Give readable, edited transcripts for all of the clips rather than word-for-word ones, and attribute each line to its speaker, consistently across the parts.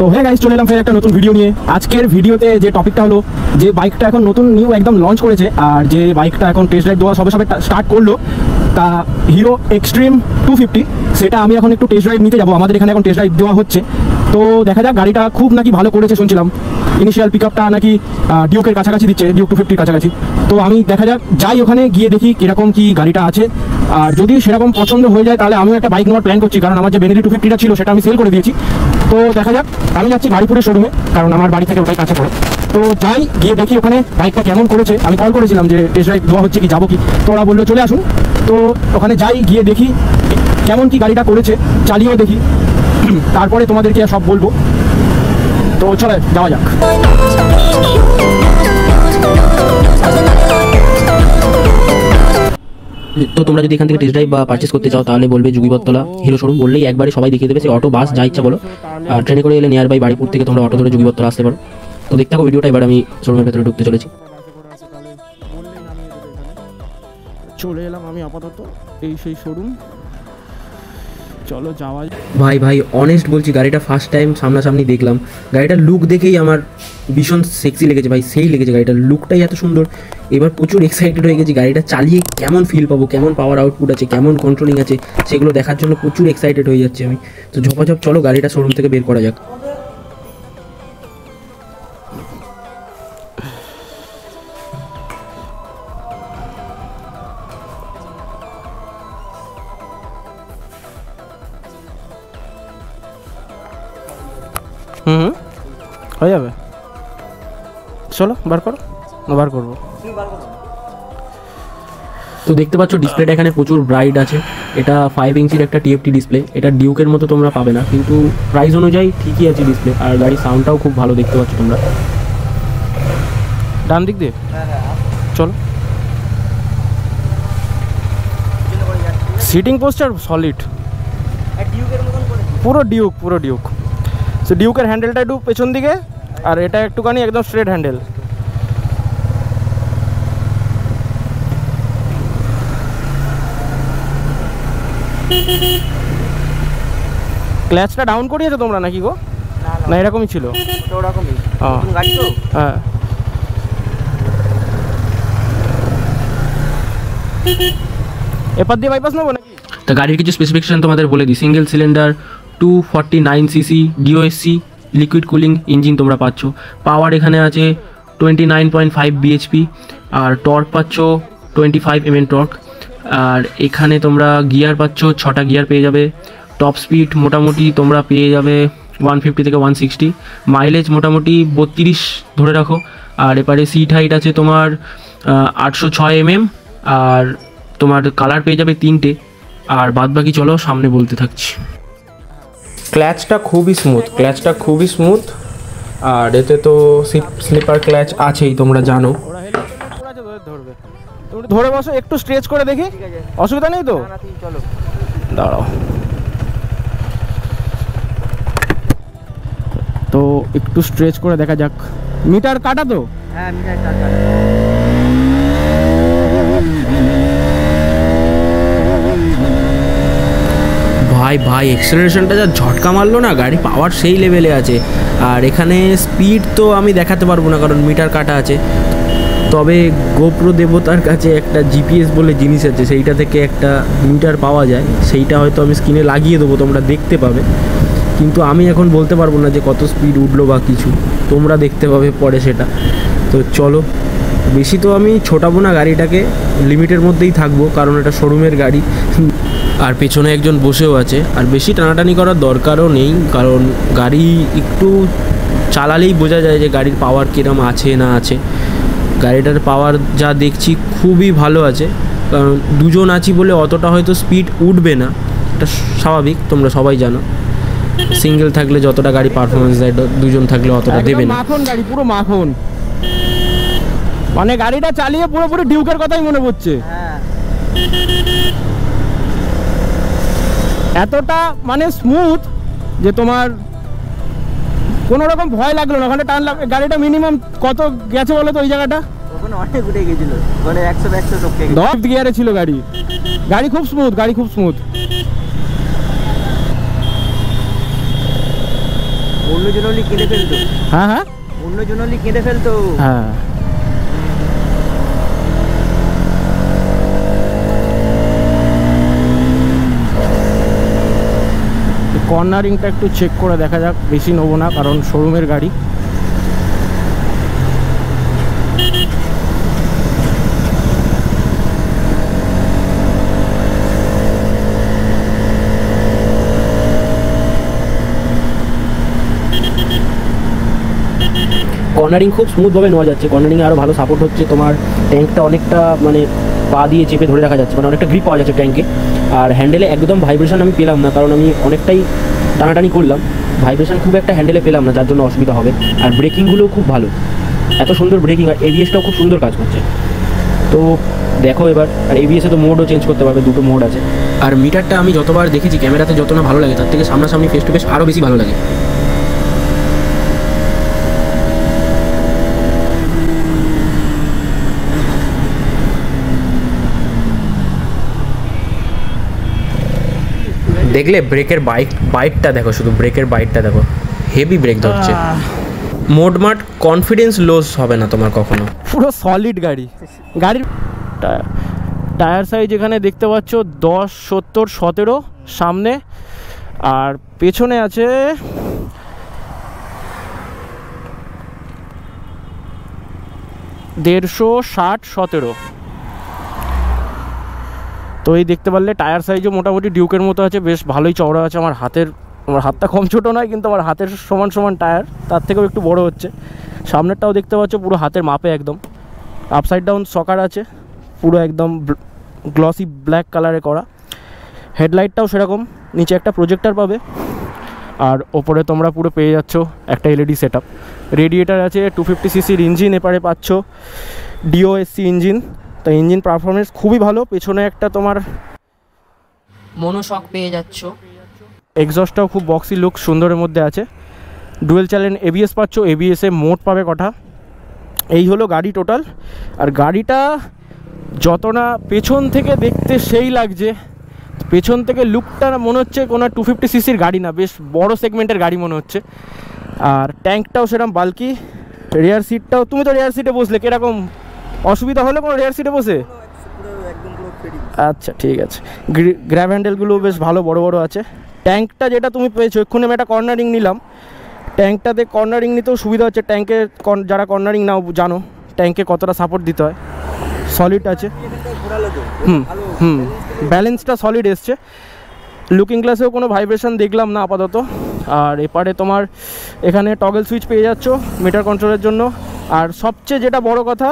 Speaker 1: তো হ্যাঁ গাইস, চলে এলাম ফের একটা নতুন ভিডিও নিয়ে। আজকের ভিডিওতে যে টপিকটা হলো, যে বাইকটা এখন নতুন নিউ একদম লঞ্চ করেছে, আর যে বাইকটা এখন টেস্ট রাইড দেওয়া সবে স্টার্ট করলো, তা হিরো এক্সট্রিম 250, সেটা আমি এখন একটু টেস্ট রাইড নিতে যাবো। আমাদের এখানে এখন টেস্ট রাইড দেওয়া হচ্ছে, তো দেখা যাক। গাড়িটা খুব নাকি ভালো করেছে শুনছিলাম, ইনিশিয়াল পিক আপটা নাকি ডিউকের কাছাকাছি দিচ্ছে, ডিউক 250 কাছাকাছি। তো আমি দেখা যাক, যাই ওখানে গিয়ে দেখি কীরকম কী গাড়িটা আছে, আর যদি সেরকম পছন্দ হয়ে যায় তাহলে আমিও একটা বাইক নেওয়ার প্ল্যান করছি, কারণ আমার যে বেনেলি 250টা ছিল সেটা আমি সেল করে দিয়েছি। তো দেখা যাক, আমি যাচ্ছি গাড়িপুরের শোরুমে, কারণ আমার বাড়ি থেকে ওটাই কাছে পড়ে। তো যাই, গিয়ে দেখি ওখানে বাইকটা কেমন করেছে। আমি কল করেছিলাম যে টেস্ট রাইড দেওয়া হচ্ছে কি, যাবো কি, তো ওরা বললো চলে আসুন। তো ওখানে যাই, গিয়ে দেখি কেমন কি গাড়িটা করেছে, চালিয়েও দেখি, তারপরে তোমাদেরকে সব বলবো। তো চলে যাওয়া যাক।
Speaker 2: তো তোমরা যদি এখান থেকে টেস্ট ড্রাইভ বা পারচেস করতে চাও তাহলে বলবে যুগীবরতলা হিরো শোরুম, বললেই একবারে সবাই দেখিয়ে দেবে। সে অটো, বাস যা ইচ্ছা বলো। আর ট্রেনে করে এলে নিয়ার বাই বাড়িপুর থেকে তোমরা অটো ধরে যুগীবরতলা আসতে পারো। তো দেখতে থাকো ভিডিওটা। এবার আমি শোরুমের ভেতরে ঢুকতে চলেছি।
Speaker 1: চলে এলাম আমি আপাতত, এই সেই শোরুম, চলো যাওয়া।
Speaker 2: ভাই অনেস্ট বলছি, গাড়িটা ফার্স্ট টাইম সামনাসামনি দেখলাম। গাড়িটার লুক দেখেই আমার ভীষণ সেক্সি লেগেছে ভাই, সেই লেগেছে। গাড়িটার লুকটাই এত সুন্দর। এবার প্রচুর এক্সাইটেড হয়ে গেছি গাড়িটা চালিয়ে কেমন ফিল পাবো, কেমন পাওয়ার আউটপুট আছে, কেমন কন্ট্রোলিং আছে, সেগুলো দেখার জন্য প্রচুর এক্সাইটেড হয়ে যাচ্ছে আমি। তো ঝপাঝপ চলো গাড়িটা শোরুম থেকে বের করা যাক।
Speaker 1: হয়ে যাবে, চলো বার করো, বার করবো।
Speaker 2: তো দেখতে পাচ্ছ ডিসপ্লেটা এখানে প্রচুর ব্রাইট আছে। এটা 5 ইঞ্চির একটা টিএফটি ডিসপ্লে। এটা ডিউকের মতো তোমরা পাবে না, কিন্তু প্রাইস অনুযায়ী ঠিকই আছে ডিসপ্লে। আর গাড়ির সাউন্ডটাও খুব ভালো দেখতে পাচ্ছ তোমরা।
Speaker 1: ডান দিক দিয়ে চলো। সিটিং পোস্টার সলিড, পুরো ডিউক। সো ডিউকের হ্যান্ডেলটা একটু পেছন দিকে, আর এটা একটুখানি একদম স্ট্রেট হ্যান্ডেল। ক্ল্যাচটা ডাউন করিয়েছো তোমরা নাকি গো? না এরকমই ছিল, ওরকমই। হ্যাঁ, এপার দিয়ে বাইপাস নেবো নাকি?
Speaker 2: তো গাড়ির কিছু স্পেসিফিকেশন তোমাদের বলে দিই। Single cylinder 249 CC DOHC liquid cooling engine তোমরা পাচ্ছ। পাওয়ার এখানে আছে 29.5 বিএইচপি, আর টর্ক পাচ্ছ 25 mm টর্ক। আর এখানে তোমরা গিয়ার পাচ্ছ 6টা গিয়ার পেয়ে যাবে। টপ স্পিড মোটামুটি তোমরা পেয়ে যাবে 150 থেকে 160। মাইলেজ মোটামুটি 32 ধরে রাখো। আর এবারে সিট হাইট আছে তোমার 806 mm, আর তোমার কালার পেয়ে যাবে 3টে। আর বাদ বাকি চলো সামনে বলতে থাকছি। ক্ল্যাচটা খুবই স্মুথ, আর এতে তো স্লিপার ক্ল্যাচ আছেই, তোমরা জানো।
Speaker 1: ধরবে, তুমি ধরে বসো, একটু স্ট্রেচ করে দেখি, অসুবিধা নেই তো? চলো দাঁড়াও। তো একটু স্ট্রেচ করে দেখা যাক। মিটার কাটা তো? হ্যাঁ মিটার কাটা।
Speaker 2: ভাই এক্সেলারেশনটা যা ঝটকা মারলো না, গাড়ি পাওয়ার সেই লেভেলে আছে। আর এখানে স্পিড তো আমি দেখাতে পারবো না কারণ মিটার কাটা আছে, তবে গোপ্রো দেবতার কাছে একটা জিপিএস বলে জিনিস আছে, সেইটা থেকে একটা মিটার পাওয়া যায়। সেইটা হয়তো আমি স্ক্রিনে লাগিয়ে দেবো, তোমরা দেখতে পাবে। কিন্তু আমি এখন বলতে পারবো না যে কত স্পিড উঠলো বা কিছু, তোমরা দেখতে পাবে পরে সেটা। তো চলো, বেশি তো আমি ছোটাবো না গাড়িটাকে, লিমিটের মধ্যেই থাকবো, কারণ এটা শোরুমের গাড়ি। আর পেছনে একজন বসেও আছে, আর বেশি টানাটানি করার দরকারও নেই, কারণ গাড়ি একটু চালালেই বোঝা যায় যে গাড়ির পাওয়ার কিরম আছে না আছে। গাড়িটার পাওয়ার যা দেখছি খুবই ভালো আছে, কারণ দুজন আছি বলে অতটা হয়তো স্পিড উঠবে না, এটা স্বাভাবিক, তোমরা সবাই জানো। সিঙ্গেল থাকলে যতটা গাড়ি পারফরমেন্স দেয়, দুজন থাকলে অতটা দেবে না।
Speaker 1: মাখন গাড়ি, পুরো মাখন, মানে গাড়িটা চালিয়ে পুরোপুরি ডিউকের কথাই মনে পড়ছে। এতটা মানে স্মুথ যে তোমার কোনো রকম ভয় লাগলো না। ওখানে টানলাম, গাড়িটা মিনিমাম কত গেছে বলো তো ওই জায়গাটা? ওখানে অনেক উঠে গেছিল, মানে 100 টপকে গেছে। 10 গিয়ারে ছিল গাড়ি খুব স্মুথ।
Speaker 2: অন্যজন হলে কেঁদে ফেলতো।
Speaker 1: হ্যাঁ হ্যাঁ
Speaker 2: অন্যজন হলে কেঁদে ফেলতো।
Speaker 1: হ্যাঁ কর্নারিংটা একটু চেক করে দেখা যাক, বেশি নেবো না কারণ শোরুমের গাড়ি। কর্নারিং খুব স্মুথভাবে নেওয়া যাচ্ছে, কর্নারিংয়ে আরও ভালো সাপোর্ট হচ্ছে, তোমার ট্যাঙ্কটা অনেকটা মানে পা দিয়ে চেপে ধরে রাখা যাচ্ছে, মানে অনেকটা গ্রিপ পাওয়া যাচ্ছে ট্যাঙ্কে। আর হ্যান্ডেলে একদম ভাইব্রেশন আমি পেলাম না, কারণ আমি অনেকটাই টানাটানি করলাম, ভাইব্রেশন খুব একটা হ্যান্ডেলে পেলাম না, যার জন্য অসুবিধা হবে। আর ব্রেকিংগুলোও খুব ভালো, এত সুন্দর ব্রেকিং, আর এবিএসটাও খুব সুন্দর কাজ করছে। তো দেখো এবার, আর এবিএসে তো মোডও চেঞ্জ করতে পারবে, দুটো মোড আছে। আর মিটারটা আমি যতবার দেখেছি ক্যামেরাতে যত না ভালো লাগে, তার থেকে সামনাসামনি ফেস টু ফেস আরও বেশি ভালো লাগে।
Speaker 2: দেখলে ব্রেকের বাইটটা দেখো, শুধু ব্রেকের বাইটটা দেখো, হেভি ব্রেক ধরছে। মোটমাট কনফিডেন্স লস হবে না তোমার কখনো,
Speaker 1: পুরো সলিড গাড়ি। গাড়ির টায়ার সাইজ এখানে দেখতে পাচ্ছ 10, 70, 17 সামনে, আর পেছনে আছে 150, 60, 17। তো এই দেখতে পারলে টায়ার সাইজও মোটামুটি ডিউকের মতো আছে, বেশ ভালোই চওড়া আছে। আমার হাতটা কম ছোটো নয়, কিন্তু আমার হাতের সমান সমান টায়ার, তার থেকেও একটু বড় হচ্ছে। সামনেরটাও দেখতে পাচ্ছ পুরো হাতের মাপে একদম। আপসাইড ডাউন সকার আছে, পুরো একদম গ্লসি ব্ল্যাক কালারে করা। হেডলাইটটাও সেরকম, নিচে একটা প্রজেক্টর পাবে, আর ওপরে তোমরা পুরো পেয়ে যাচ্ছ একটা এলইডি সেট আপ। রেডিয়েটার আছে, 250cc ইঞ্জিন এপারে পাচ্ছ, ডিওএসসি ইঞ্জিন। তো ইঞ্জিন পারফরমেন্স খুবই ভালো। পেছনে একটা তোমার
Speaker 3: মনোশক পেয়ে যাচ্ছ,
Speaker 1: এক্সস্টটাও খুব বক্সি লুক সুন্দরের মধ্যে আছে। ডুয়েল চ্যানেল এবিএস পাচ্ছ, এবিএসে মোট পাবে কটা। এই হলো গাড়ি টোটাল। আর গাড়িটা যত না পেছন থেকে দেখতে সেই লাগছে, পেছন থেকে লুকটা মনে হচ্ছে কোনো 250cc গাড়ি না, বেশ বড় সেগমেন্টের গাড়ি মনে হচ্ছে। আর ট্যাঙ্কটাও সেরকম বাল্কি। রেয়ার সিটটাও, তুমি তো রেয়ার সিটে বসলে, কীরকম অসুবিধা হলে কোনো রেয়ার সিটে বসে? আচ্ছা ঠিক আছে। গ্র্যাব হ্যান্ডেলগুলো বেশ ভালো বড় বড় আছে। ট্যাঙ্কটা যেটা তুমি পেয়েছো, এক্ষুনি আমি একটা কর্নারিং নিলাম, ট্যাঙ্কটাতে কর্নারিং নিতেও সুবিধা হচ্ছে। ট্যাঙ্কে যারা কর্নারিং নাও জানো ট্যাঙ্কে কতটা সাপোর্ট দিতে হয়। সলিড আছে, ব্যালেন্সটা সলিড এসছে। লুকিং গ্লাসেও কোনো ভাইব্রেশন দেখলাম না আপাতত। আর এপারে তোমার এখানে টগল সুইচ পেয়ে যাচ্ছ মিটার কন্ট্রোলের জন্য। আর সবচেয়ে যেটা বড় কথা,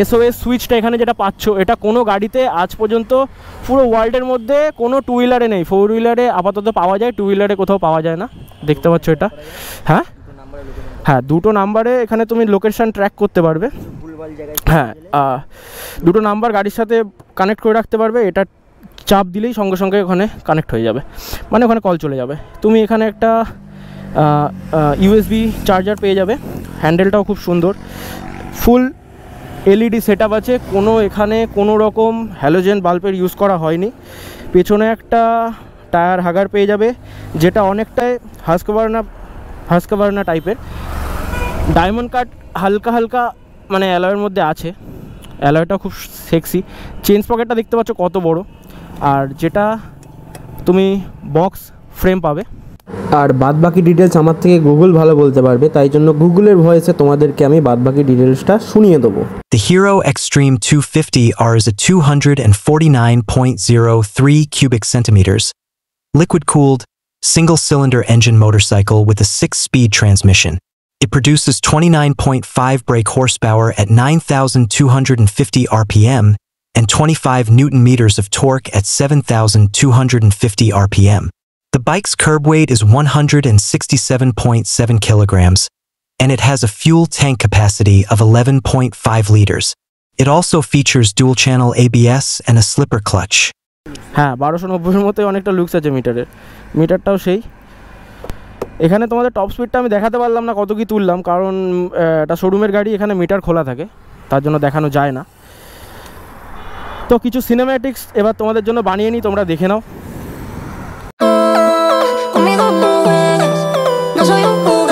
Speaker 1: এসওএস সুইচটা এখানে যেটা পাচ্ছ, এটা কোনো গাড়িতে আজ পর্যন্ত পুরো ওয়ার্ল্ডের মধ্যে কোনো টু হুইলারে নেই। ফোর হুইলারে আপাতত পাওয়া যায়, টু হুইলারে কোথাও পাওয়া যায় না। দেখতে পাচ্ছ এটা, হ্যাঁ হ্যাঁ, দুটো নাম্বারে এখানে তুমি লোকেশন ট্র্যাক করতে পারবে। হ্যাঁ, দুটো নাম্বার গাড়ির সাথে কানেক্ট করে রাখতে পারবে। এটা চাপ দিলেই সঙ্গে সঙ্গে ওখানে কানেক্ট হয়ে যাবে, মানে ওখানে কল চলে যাবে। তুমি এখানে একটা ইউএসবি চার্জার পেয়ে যাবে। হ্যান্ডেলটাও খুব সুন্দর, ফুল এলইডি সেট আপ আছে, এখানে কোনো রকম হ্যালোজেন বাল্বের ইউজ করা হয়নি। পেছনে একটা টায়ার হাগার পেয়ে যাবে, যেটা অনেকটাই হাস্কভার্না টাইপের। ডায়মন্ড কাট হালকা হালকা মানে অ্যালয়ের মধ্যে আছে, অ্যালয়টা খুব সেক্সি। চেঞ্জ পকেটটা দেখতে পাচ্ছ কত বড়। আর যেটা তুমি বক্স ফ্রেম পাবে।
Speaker 2: আর বাদবাকি ডিটেলস আমার থেকে গুগল ভালো বলতে পারবে, তাই জন্য গুগলের ভয়েসে তোমাদেরকে আমি বাদবাকি ডিটেলসটা শুনিয়ে দেবো।
Speaker 4: The Hero Extreme 250R is a 249.03 cubic centimeters, liquid-cooled, single-cylinder engine motorcycle with a 6-speed transmission. It produces 29.5 brake horsepower at 9,250 RPM and 25 Newton-meters of torque at 7,250 RPM. The bike's curb weight is 167.7 kilograms, and it has a fuel tank capacity of 11.5 liters. It also features dual-channel ABS and a slipper clutch.
Speaker 1: হ্যাঁ, 1290 মতোই অনেকটা looks আছে মিটারটাও সেই। এখানে তোমাদের top স্পিডটা আমি দেখাতে পারলাম না কত কি তুললাম, কারণ এটা শোরুমের গাড়ি, এখানে মিটার খোলা থাকে, তার জন্য দেখানো যায় না। তো কিছু সিনেম্যাটিক্স এবার তোমাদের জন্য বানিয়ে নিই, তোমরা দেখে নাও।
Speaker 3: conmigo tú eres, no soy un juguete.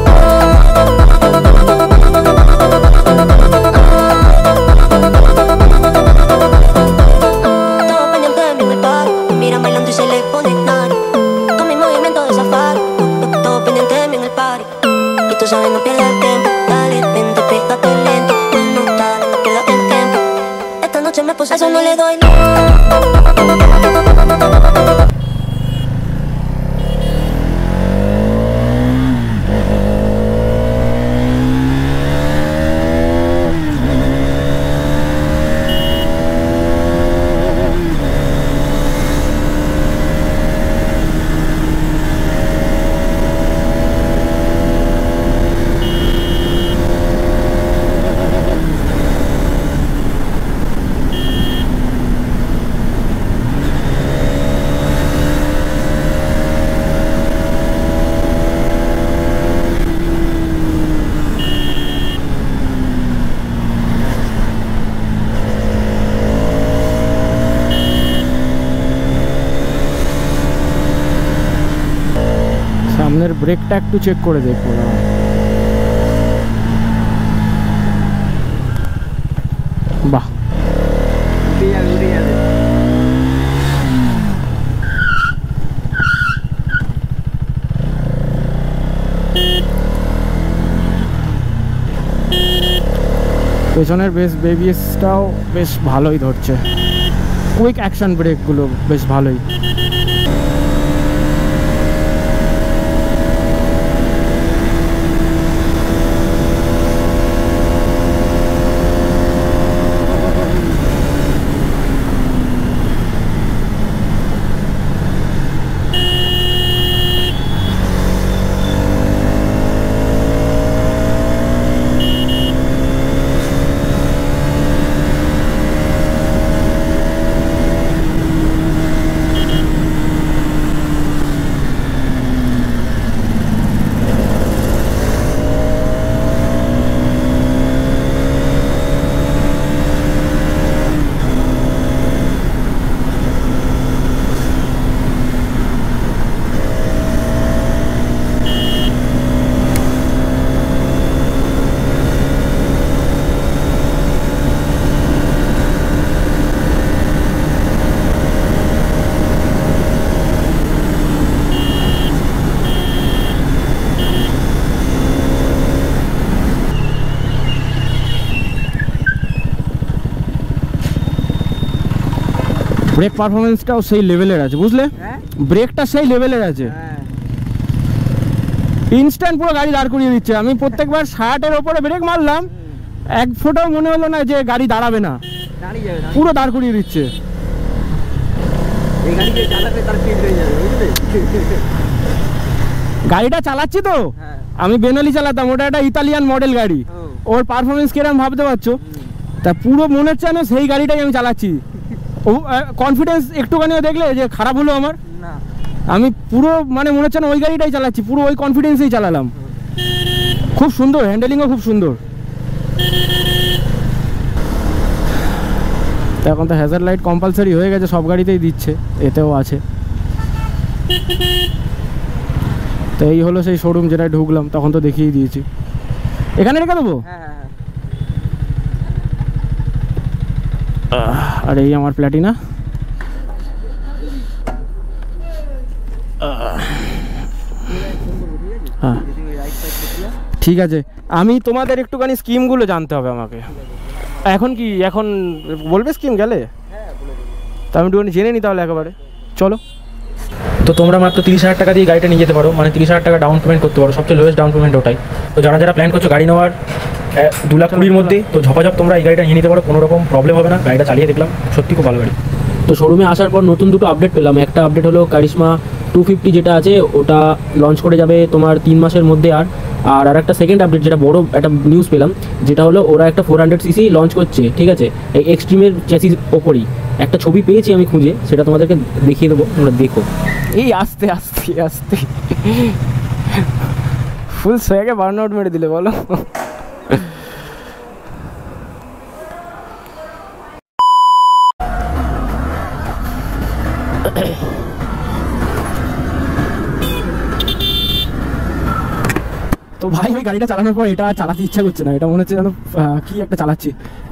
Speaker 5: pendiente de mí en el party. Me miran bailando y se le pone nari. Con mi movimiento de safari. Todo pendiente de mí en el party. Y tú sabes, no pierdas el tiempo. Dale, vente, pégate lento. No, dale, no pierdas el tiempo. Esta noche me puse, a eso no le doy.
Speaker 1: সামনের ব্রেকটা একটু check করে দেখবো দাঁড়াও। বাহ, পেছনের বেশ বেবিএসটাও বেশ ভালোই ধরছে, কুইক অ্যাকশন ব্রেকগুলো বেশ ভালোই। ব্রেক পারফরমেন্সটাও সেই লেভেলের আছে, বুঝলে? ব্রেকটা সেই লেভেলের আছে, ইনস্ট্যান্ট পুরো গাড়ি দাঁড় করিয়ে দিচ্ছে। আমি প্রত্যেকবার 60-এর ওপরে ব্রেক মারলাম, এক ফোঁটাও মনে হলো না যে গাড়ি দাঁড়াবে না, পুরো দাঁড় করিয়ে দিচ্ছে। গাড়িটা চালাচ্ছি তো আমি বেনালি চালাতাম, ওটা একটা ইতালিয়ান মডেল গাড়ি, ওর পারফরমেন্স কিরকম ভাবতে পারছো? তা পুরো মনে হচ্ছে না সেই গাড়িটাই আমি চালাচ্ছি। ও কনফিডেন্স একটুখানিও দেখলে যে খারাপ হলো আমার? না, আমি পুরো মানে মনে হচ্ছে না ওই গাড়িটাই চালাচ্ছি, পুরো ওই কনফিডেন্সেই চালালাম। খুব সুন্দর, হ্যান্ডেলিংও খুব সুন্দর। এখন তো হ্যাজার্ড লাইট কম্পালসারি হয়ে গেছে, সব গাড়িতেই দিচ্ছে, এতেও আছে। তো এই হলো সেই শোরুম যেটায় ঢুকলাম, তখন তো দেখিয়ে দিয়েছি। এখানে রেখে দেবো? আর এই আমার প্ল্যাটিনা। হ্যাঁ ঠিক আছে, আমি তোমাদের একটুখানি স্কিমগুলো জানতে হবে আমাকে। এখন কি এখন বলবে স্কিম গেলে? তা আমি একটুখানি জেনে নিই তাহলে একেবারে। চলো। তো তোমরা মাত্র 30,000 টাকা দিয়ে গাড়িটা নিয়ে যেতে পারো, মানে 30,000 টাকা ডাউন পেমেন্ট করতে পারো, সবচেয়ে লোয়েস্ট ডাউন পেমেন্ট ওটাই। তো যারা যারা প্ল্যান করছো গাড়ি নেওয়ার 2,20,000 মধ্যে, তো ঝপাঝপ তোমরা এই গাড়িটা নিয়ে নিতে পারো, কোনো রকম প্রবলেম হবে না। গাড়িটা চালিয়ে দেখলাম, সত্যি খুব ভালো গাড়ি। তো শোরুমে আসার পর নতুন দুটো আপডেট পেলাম। একটা আপডেট হলো কারিশমা 250 যেটা আছে ওটা লঞ্চ করে যাবে তোমার 3 মাসের মধ্যে। আর একটা সেকেন্ড আপডেট যেটা বড় একটা নিউজ পেলাম, যেটা হলো ওরা একটা 400cc লঞ্চ করছে, ঠিক আছে, এই এক্সট্রিমের চ্যাসিস ওপরেই। একটা ছবি পেয়েছি আমি খুঁজে, সেটা তোমাদেরকে দেখিয়ে দেবো, তোমরা দেখো। এই আস্তে আস্তে আস্তে ফুল সোয়াগে বার্ন আউট মেরে দিলে বলো। তো ভাই ওই গাড়িটা চালানোর পর এটা চালাতে ইচ্ছা করছে না, এটা মনে হচ্ছে যেন কি একটা চালাচ্ছি।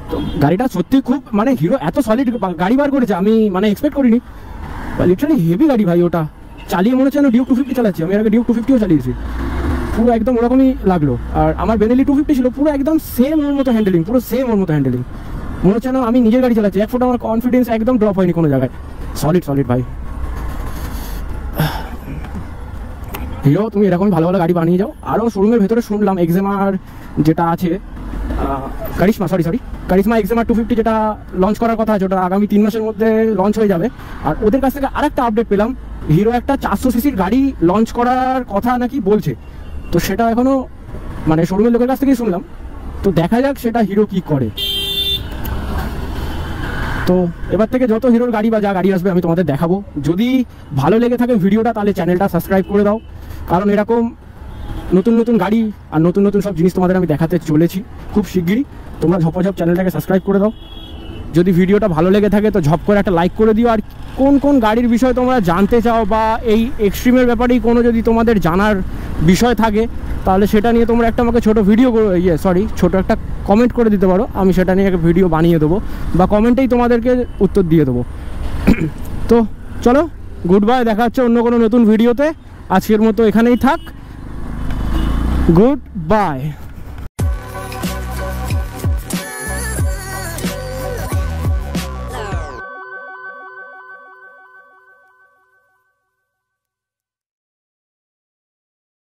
Speaker 1: তো গাড়িটা সত্যি খুব মানে হিরো এত সলিড গাড়ি বার করেছে, আমি মানে এক্সপেক্ট করিনি। লিটারালি হেভি গাড়ি ভাই, ওটা চালিয়ে মনে হচ্ছে যেন ডিউক 250 চালাচ্ছি। আমি আগে ডিউক 250ও চালিয়েছি, পুরো একদম ওরকমই লাগলো। আর আমার বেনেলি 250 ছিল, পুরো একদম সেম ওর মতো হ্যান্ডেলিং, পুরো সেম ওর মতো হ্যান্ডেলিং। মনে হচ্ছে না আমি নিজের গাড়ি চালাচ্ছি, এক ফোটা আমার কনফিডেন্স একদম ড্রপ হয়নি কোনো জায়গায়। সলিড সলিড ভাই। হিরো তুমি এরকমই ভালো ভালো গাড়ি বানিয়ে যাও। আরও শোরুমের ভেতরে শুনলাম এক্সেমার যেটা আছে, কারিশমা এক্সেমার 250 যেটা লঞ্চ করার কথা আছে, ওটা আগামী 3 মাসের মধ্যে লঞ্চ হয়ে যাবে। আর ওদের কাছ থেকে আরেকটা আপডেট পেলাম, হিরো একটা 400 সিসির গাড়ি লঞ্চ করার কথা নাকি বলছে। তো সেটা এখনও মানে শোরুমের লোকের কাছ থেকেই শুনলাম। তো দেখা যাক সেটা হিরো কি করে। তো এবার থেকে যত হিরোর গাড়ি বা যা গাড়ি আসবে আমি তোমাদের দেখাবো। যদি ভালো লেগে থাকে ভিডিওটা তাহলে চ্যানেলটা সাবস্ক্রাইব করে দাও, কারণ এরকম নতুন নতুন গাড়ি আর নতুন নতুন সব জিনিস তোমাদের আমি দেখাতে চলেছি খুব শিগগিরই। তোমরা ঝপঝপ চ্যানেলটাকে সাবস্ক্রাইব করে দাও। যদি ভিডিওটা ভালো লেগে থাকে তো ঝপ করে একটা লাইক করে দিও। আর কোন কোন গাড়ির বিষয়ে তোমরা জানতে চাও বা এই এক্সট্রিমের ব্যাপারেই কোনো যদি তোমাদের জানার বিষয় থাকে তাহলে সেটা নিয়ে তোমরা একটা আমাকে ছোটো ভিডিও ছোটো একটা কমেন্ট করে দিতে পারো। আমি সেটা নিয়ে একটা ভিডিও বানিয়ে দেবো বা কমেন্টেই তোমাদেরকে উত্তর দিয়ে দেবো। তো চলো, গুড বাই, দেখা হচ্ছে অন্য কোনো নতুন ভিডিওতে। আজকের মতো এখানেই থাক, গুড বাই।